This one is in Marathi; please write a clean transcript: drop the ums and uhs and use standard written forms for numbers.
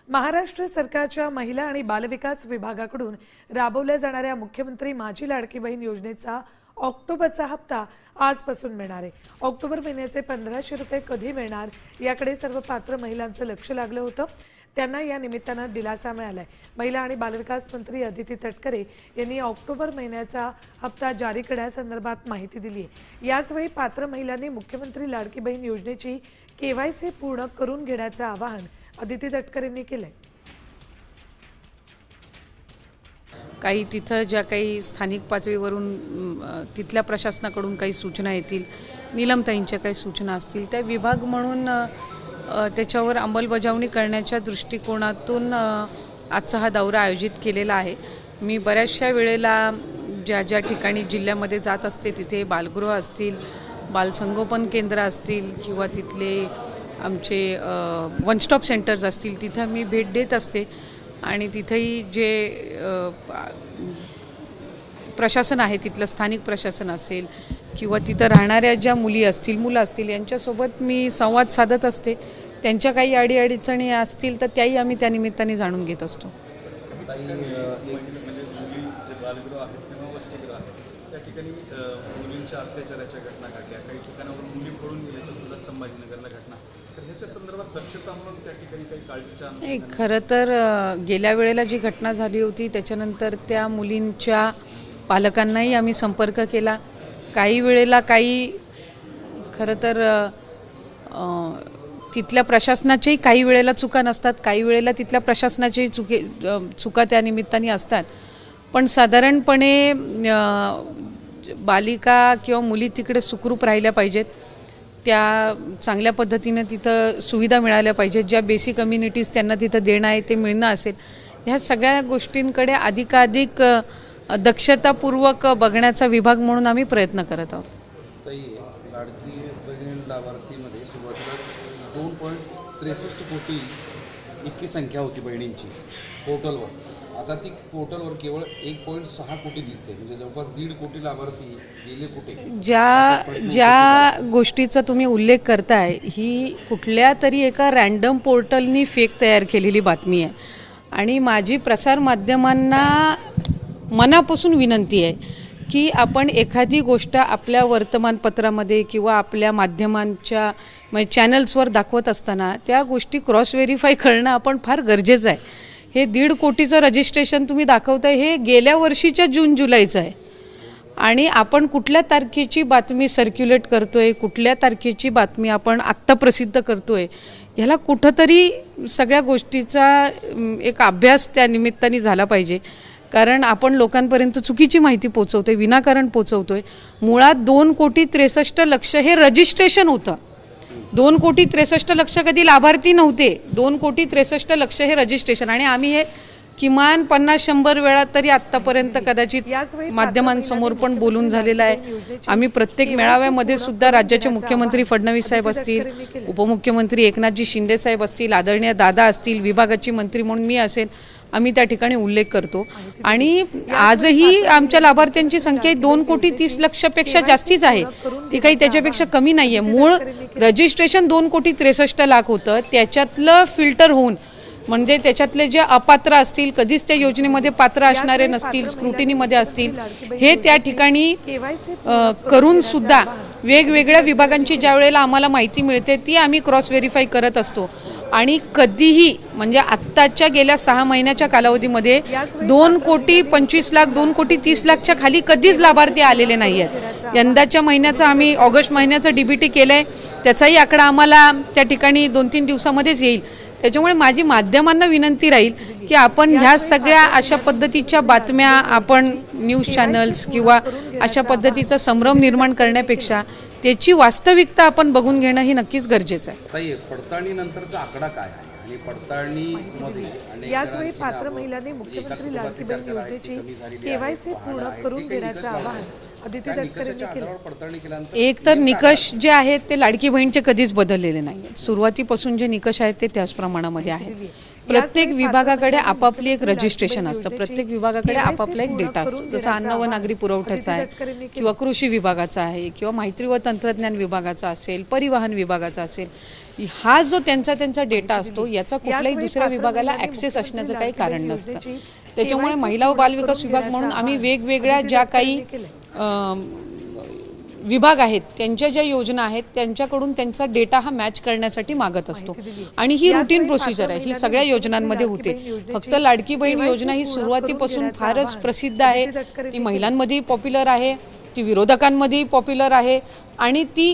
महाराष्ट्र सरकारच्या महिला आणि बालविकास विभागाकडून राबवल्या जाणाऱ्या मुख्यमंत्री माझी लाडकी बहीण योजनेचा ऑक्टोबरचा हप्ता आजपासून मिळणार आहे। ऑक्टोबर महिन्याचे 1500 रुपये कधी मिळणार याकडे सर्व पात्र महिलांचं लक्ष लागलं होतं। त्यांना या निमित्तानं दिलासा मिळालाय। महिला आणि बालविकास मंत्री अदिती तटकरे यांनी ऑक्टोबर महिन्याचा हप्ता जारी करण्यासंदर्भात माहिती दिली आहे। याचवेळी पात्र महिलांनी मुख्यमंत्री लाडकी बहीण योजनेची केवायसी पूर्ण करून घेण्याचं आवाहन अदिती तटकरे यांनी केलंय। काही तिथं ज्या काही स्थानिक पातळीवरून तिथल्या प्रशासनाकडून काही सूचना येतील, नीलमताईंच्या काही सूचना असतील, त्या विभाग म्हणून त्याच्यावर अंमलबजावणी करण्याच्या दृष्टिकोनातून आजचा हा दौरा आयोजित केलेला आहे। मी बऱ्याचशा वेळेला ज्या ठिकाणी जिल्ह्यामध्ये जात असते तिथे बालगृह असतील, बालसंगोपन केंद्र असतील किंवा तिथले आमचे वन स्टॉप सेंटर्स असतील, तिथं मी भेट देत असते आणि तिथेही जे प्रशासन आहे तिथलं स्थानिक प्रशासन असेल किंवा तिथं राहणाऱ्या ज्या मुली असतील, मुलं असतील, यांच्यासोबत मी संवाद साधत असते। त्यांच्या काही अडीअडचणी असतील तर त्याही आम्ही त्या निमित्ताने जाणून घेत असतो। मुलींच्या अत्याचाराच्या घटना घडल्या, काही ठिकाणावर मुली पळून गेल्याच्या सुद्धा संभाजीनगरला घटना, तर ह्याच्या संदर्भात दक्षता म्हणून त्या ठिकाणी काही काळजीच्या खरं तर गेल्या वेळेला जी घटना झाली होती त्याच्यानंतर त्या मुलींच्या पालकांनाही आम्ही संपर्क केला। काही वेळेला काही खरं तर तिथल्या प्रशासनाच्याही काही वेळेला चुका नसतात, काही वेळेला तिथल्या प्रशासनाच्याही चुका त्या निमित्ताने असतात। पण साधारणपणे बालिका किंवा मुली तिकडे सुखरूप राहिल्या पाहिजेत, त्या चांगल्या पद्धतीने तिथं सुविधा मिळाल्या पाहिजेत, ज्या बेसिक कम्युनिटीज त्यांना तिथं देणं आहे ते मिळणं असेल, ह्या सगळ्या गोष्टींकडे अधिकाधिक दक्षतापूर्वक बघण्याचा विभाग म्हणून आम्ही प्रयत्न करत आहोत। लाडकी बहीण लाभार्थीमध्ये सुरुवातीला 2.63 कोटी इतकी संख्या होती बहिणींची पोर्टलवर। आता ती पोर्टलवर केवळ 1.6 कोटी दिसते, म्हणजे जवळपास 1.5 कोटी लाभार्थी गेले कुठे? ज्या गोष्टीचा तुम्ही उल्लेख करताय ही कुठल्या तरी एका रँडम पोर्टलनी फेक तयार केलेली बातमी आहे आणि माझी प्रसार माध्यमांना मनापासून विनंती आहे की आपण एखादी गोष्ट आपल्या वर्तमानपत्रामध्ये किंवा आपल्या माध्यमांच्या चॅनल्सवर दाखवत असताना त्या गोष्टी क्रॉस व्हेरीफाय करणं आपण फार गरजेचं आहे। हे 1.5 कोटीचं रजिस्ट्रेशन तुम्ही दाखवताय हे गेल्या वर्षीच्या जून जुलैचं आहे आणि आपण कुठल्या तारखेची बातमी सर्क्युलेट करतोय, कुठल्या तारखेची बातमी आपण आत्ता प्रसिद्ध करतोय, ह्याला कुठंतरी सगळ्या गोष्टीचा एक अभ्यास त्या निमित्ताने झाला पाहिजे। कारण आपण लोकांपर्यंत चुकीची माहिती पोहोचवतोय, विनाकारण पोहोचवतोय। मुळात 2,63,00,000 हे रजिस्ट्रेशन होतं, 2,63,00,000 कधी लाभार्थी नव्हते, 2,63,00,000 हे रजिस्ट्रेशन आणि आम्ही हे किमान 50-100 वेळा तरी आतापर्यंत कदाचित माध्यमांसमोर पण बोलून झालेलं आहे। आम्ही प्रत्येक मेळाव्यामध्ये सुद्धा राज्याचे मुख्यमंत्री फडणवीस साहेब असतील, उपमुख्यमंत्री एकनाथजी शिंदे साहेब असतील, आदरणीय दादा असतील, विभागाची मंत्री म्हणून मी असेल, आम्ही त्या ठिकाणी उल्लेख करतो आणि आजही आमच्या लाभार्थ्यांची संख्या 2,30,00,000 पेक्षा जास्तीच आहे, ती काही त्याच्यापेक्षा कमी नाहीये। मूळ रजिस्ट्रेशन 2,63,00,000 होतं, त्याच्यातलं फिल्टर होऊन म्हणजे त्याच्यातले जे अपात्र असतील, कधीच त्या योजनेमध्ये पात्र असणारे नसतील, स्क्रुटिनीमध्ये असतील, हे त्या ठिकाणी करून सुद्धा वेगवेगळ्या विभागांची ज्या वेळेला आम्हाला माहिती मिळते ती आम्ही क्रॉस व्हेरीफाय करत असतो आणि कधीही म्हणजे आत्ताच्या गेल्या 6 महिन्याच्या कालावधीमध्ये 2,25,00,000 2,30,00,000 खाली कधीच लाभार्थी आलेले नाही आहेत। यंदाच्या महिन्याचा आम्ही ऑगस्ट महिन्याचं डीबीटी केलंय, त्याचाही आकडा आम्हाला त्या ठिकाणी 2-3 दिवसामध्येच येईल। त्याच्यामुळे माझी माध्यमांना विनंती राहील की आपण ह्या सगळ्या अशा पद्धतीच्या बातम्या आपण न्यूज चॅनल्स किंवा अशा पद्धतीचा संभ्रम निर्माण करण्यापेक्षा त्याची वास्तविकता आपण बघून घेणं ही नक्कीच गरजेचं आहे। पडताळणीनंतरचा आकडा काय आहे आणि पडताळणीमध्ये याचवेळी पात्र महिलांनी मुख्यमंत्री लाडकी बहीण योजनेची केवायसी पूर्ण करून घेण्याचं आवाहन अदिती तटकरे यांनी केलं। एक तर निकष जे आहेत ते लाडकी बहीणचे कधीच बदललेले नाहीत, सुरुवातीपासून जे निकष आहेत ते त्याच प्रमाणामध्ये आहेत। प्रत्येक विभागाकडे आपापली एक रजिस्ट्रेशन असतं, प्रत्येक विभागाकडे आपापला एक डेटा असतो, जसं अन्न व नागरी पुरवठ्याचा आहे किंवा कृषी विभागाचा आहे किंवा माहिती व तंत्रज्ञान विभागाचा असेल, परिवहन विभागाचा असेल, हा जो त्यांचा डेटा असतो याचा कुठल्याही दुसऱ्या विभागाला ॲक्सेस असण्याचं काही कारण नसतं. त्याच्यामुळे महिला व बालविकास विभाग म्हणून आम्ही वेगवेगळ्या ज्या काही विभाग आहेत त्यांच्या ज्या योजना आहेत त्यांच्याकडून त्यांचा डेटा हा मॅच करण्यासाठी मागत असतो आणि ही रुटीन प्रोसिजर आहे, ही सगळ्या योजनांमध्ये होते. फक्त लाडकी बहीण योजना ही सुरुवातीपासून फारच प्रसिद्ध आहे, ती महिलांमध्ये पॉप्युलर आहे, ती विरोधकांमध्ये पॉप्युलर आहे आणि ती